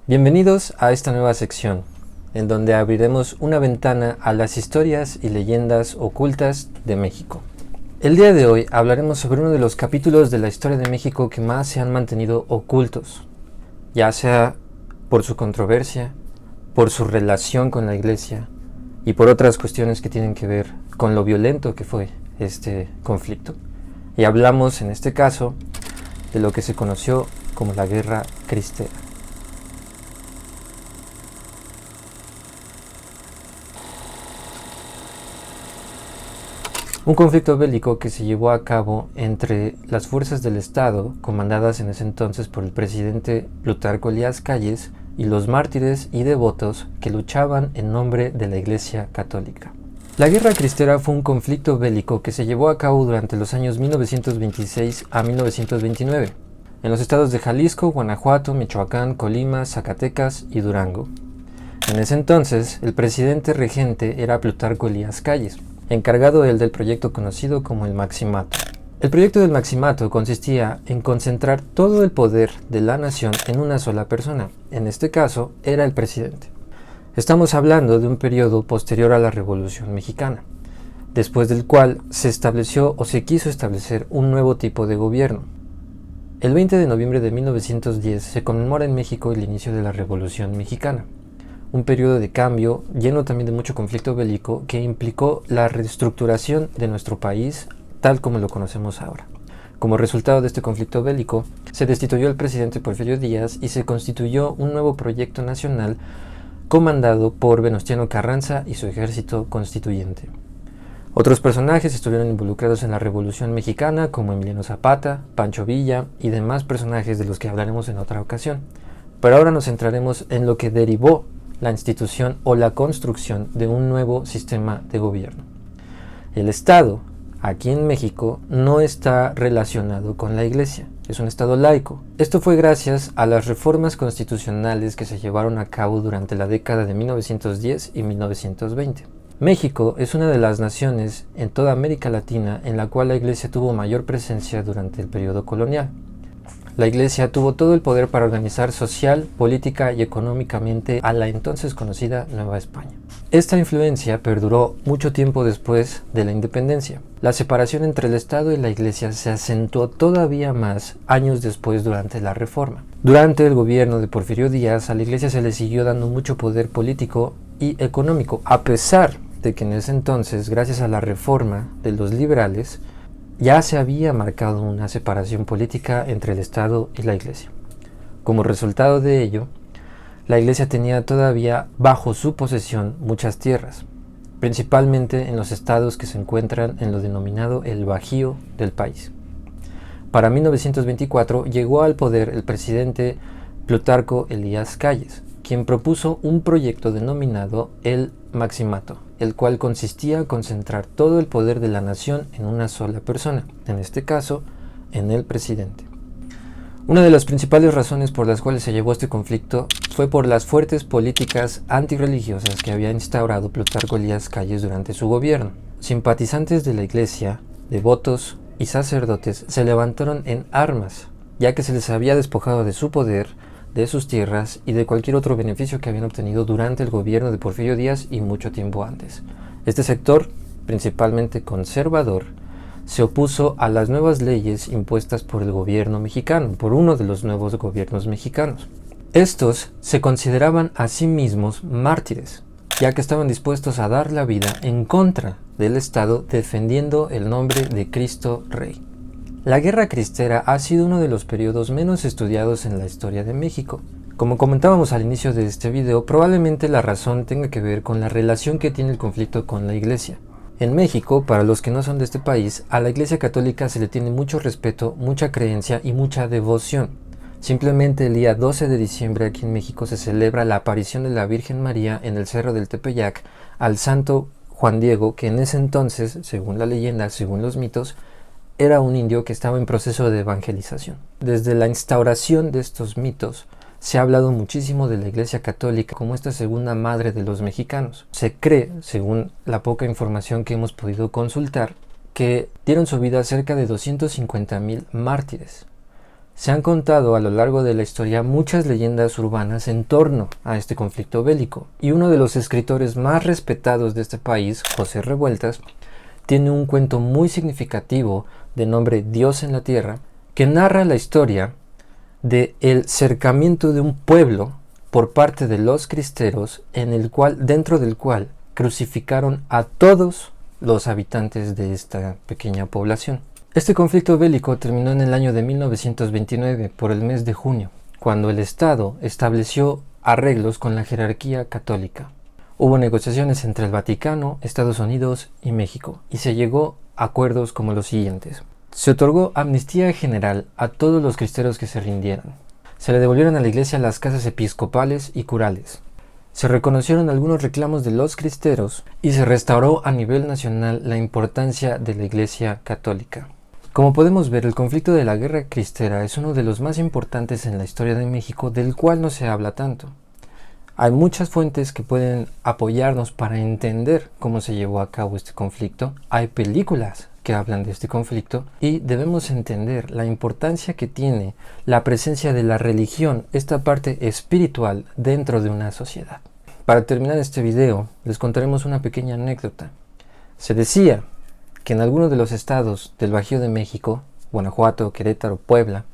Bienvenidos a esta nueva sección, en donde abriremos una ventana a las historias y leyendas ocultas de México. El día de hoy hablaremos sobre uno de los capítulos de la historia de México que más se han mantenido ocultos, ya sea por su controversia, por su relación con la iglesia y por otras cuestiones que tienen que ver con lo violento que fue este conflicto. Y hablamos en este caso de lo que se conoció como la Guerra Cristera. Un conflicto bélico que se llevó a cabo entre las fuerzas del Estado, comandadas en ese entonces por el presidente Plutarco Elías Calles, y los mártires y devotos que luchaban en nombre de la Iglesia Católica. La Guerra Cristera fue un conflicto bélico que se llevó a cabo durante los años 1926 a 1929, en los estados de Jalisco, Guanajuato, Michoacán, Colima, Zacatecas y Durango. En ese entonces, el presidente regente era Plutarco Elías Calles, encargado él del proyecto conocido como el Maximato. El proyecto del Maximato consistía en concentrar todo el poder de la nación en una sola persona. En este caso, era el presidente. Estamos hablando de un periodo posterior a la Revolución Mexicana, después del cual se estableció o se quiso establecer un nuevo tipo de gobierno. El 20 de noviembre de 1910 se conmemora en México el inicio de la Revolución Mexicana, un periodo de cambio lleno también de mucho conflicto bélico que implicó la reestructuración de nuestro país tal como lo conocemos ahora. Como resultado de este conflicto bélico, se destituyó al presidente Porfirio Díaz y se constituyó un nuevo proyecto nacional comandado por Venustiano Carranza y su ejército constituyente. Otros personajes estuvieron involucrados en la Revolución Mexicana como Emiliano Zapata, Pancho Villa y demás personajes de los que hablaremos en otra ocasión. Pero ahora nos centraremos en lo que derivó la institución o la construcción de un nuevo sistema de gobierno. El Estado, aquí en México, no está relacionado con la Iglesia, es un Estado laico. Esto fue gracias a las reformas constitucionales que se llevaron a cabo durante la década de 1910 y 1920. México es una de las naciones en toda América Latina en la cual la Iglesia tuvo mayor presencia durante el periodo colonial. La Iglesia tuvo todo el poder para organizar social, política y económicamente a la entonces conocida Nueva España. Esta influencia perduró mucho tiempo después de la independencia. La separación entre el Estado y la Iglesia se acentuó todavía más años después durante la Reforma. Durante el gobierno de Porfirio Díaz, a la Iglesia se le siguió dando mucho poder político y económico, a pesar de que en ese entonces, gracias a la Reforma de los liberales, ya se había marcado una separación política entre el Estado y la Iglesia. Como resultado de ello, la Iglesia tenía todavía bajo su posesión muchas tierras, principalmente en los estados que se encuentran en lo denominado el Bajío del país. Para 1924 llegó al poder el presidente Plutarco Elías Calles, quien propuso un proyecto denominado el Maximato, el cual consistía en concentrar todo el poder de la nación en una sola persona, en este caso, en el presidente. Una de las principales razones por las cuales se llevó este conflicto fue por las fuertes políticas antirreligiosas que había instaurado Plutarco Elías Calles durante su gobierno. Simpatizantes de la Iglesia, devotos y sacerdotes se levantaron en armas, ya que se les había despojado de su poder, de sus tierras y de cualquier otro beneficio que habían obtenido durante el gobierno de Porfirio Díaz y mucho tiempo antes. Este sector, principalmente conservador, se opuso a las nuevas leyes impuestas por el gobierno mexicano, por uno de los nuevos gobiernos mexicanos. Estos se consideraban a sí mismos mártires, ya que estaban dispuestos a dar la vida en contra del Estado defendiendo el nombre de Cristo Rey. La Guerra Cristera ha sido uno de los periodos menos estudiados en la historia de México. Como comentábamos al inicio de este video, probablemente la razón tenga que ver con la relación que tiene el conflicto con la Iglesia. En México, para los que no son de este país, a la Iglesia Católica se le tiene mucho respeto, mucha creencia y mucha devoción. Simplemente el día 12 de diciembre aquí en México se celebra la aparición de la Virgen María en el Cerro del Tepeyac al santo Juan Diego, que en ese entonces, según la leyenda, según los mitos, era un indio que estaba en proceso de evangelización. Desde la instauración de estos mitos, se ha hablado muchísimo de la Iglesia Católica como esta segunda madre de los mexicanos. Se cree, según la poca información que hemos podido consultar, que dieron su vida cerca de 250,000 mártires. Se han contado a lo largo de la historia muchas leyendas urbanas en torno a este conflicto bélico, y uno de los escritores más respetados de este país, José Revueltas, tiene un cuento muy significativo de nombre Dios en la Tierra, que narra la historia de el cercamiento de un pueblo por parte de los cristeros, dentro del cual crucificaron a todos los habitantes de esta pequeña población. Este conflicto bélico terminó en el año de 1929, por el mes de junio, cuando el Estado estableció arreglos con la jerarquía católica. Hubo negociaciones entre el Vaticano, Estados Unidos y México, y se llegó a acuerdos como los siguientes. Se otorgó amnistía general a todos los cristeros que se rindieran. Se le devolvieron a la iglesia las casas episcopales y curales. Se reconocieron algunos reclamos de los cristeros y se restauró a nivel nacional la importancia de la Iglesia Católica. Como podemos ver, el conflicto de la guerra cristera es uno de los más importantes en la historia de México, del cual no se habla tanto. Hay muchas fuentes que pueden apoyarnos para entender cómo se llevó a cabo este conflicto. Hay películas que hablan de este conflicto y debemos entender la importancia que tiene la presencia de la religión, esta parte espiritual dentro de una sociedad. Para terminar este video, les contaremos una pequeña anécdota. Se decía que en algunos de los estados del Bajío de México, Guanajuato, Querétaro, Puebla,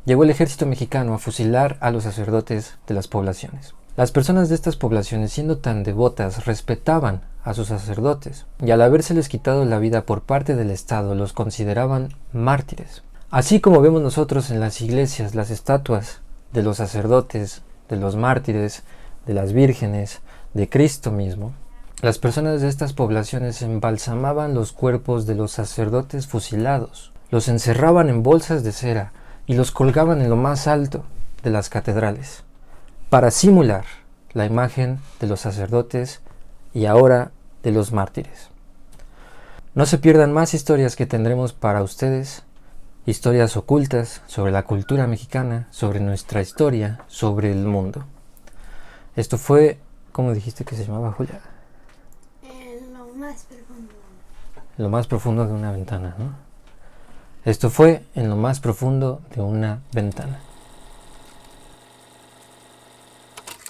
llegó el ejército mexicano a fusilar a los sacerdotes de las poblaciones. Las personas de estas poblaciones, siendo tan devotas, respetaban a sus sacerdotes, y al habérseles quitado la vida por parte del Estado, los consideraban mártires. Así como vemos nosotros en las iglesias las estatuas de los sacerdotes, de los mártires, de las vírgenes, de Cristo mismo, las personas de estas poblaciones embalsamaban los cuerpos de los sacerdotes fusilados, los encerraban en bolsas de cera y los colgaban en lo más alto de las catedrales, para simular la imagen de los sacerdotes y ahora de los mártires. No se pierdan más historias que tendremos para ustedes, historias ocultas sobre la cultura mexicana, sobre nuestra historia, sobre el mundo. Esto fue, ¿cómo dijiste que se llamaba, Julia? Lo más profundo. Lo más profundo de una ventana, ¿no? Esto fue En lo más profundo de una ventana.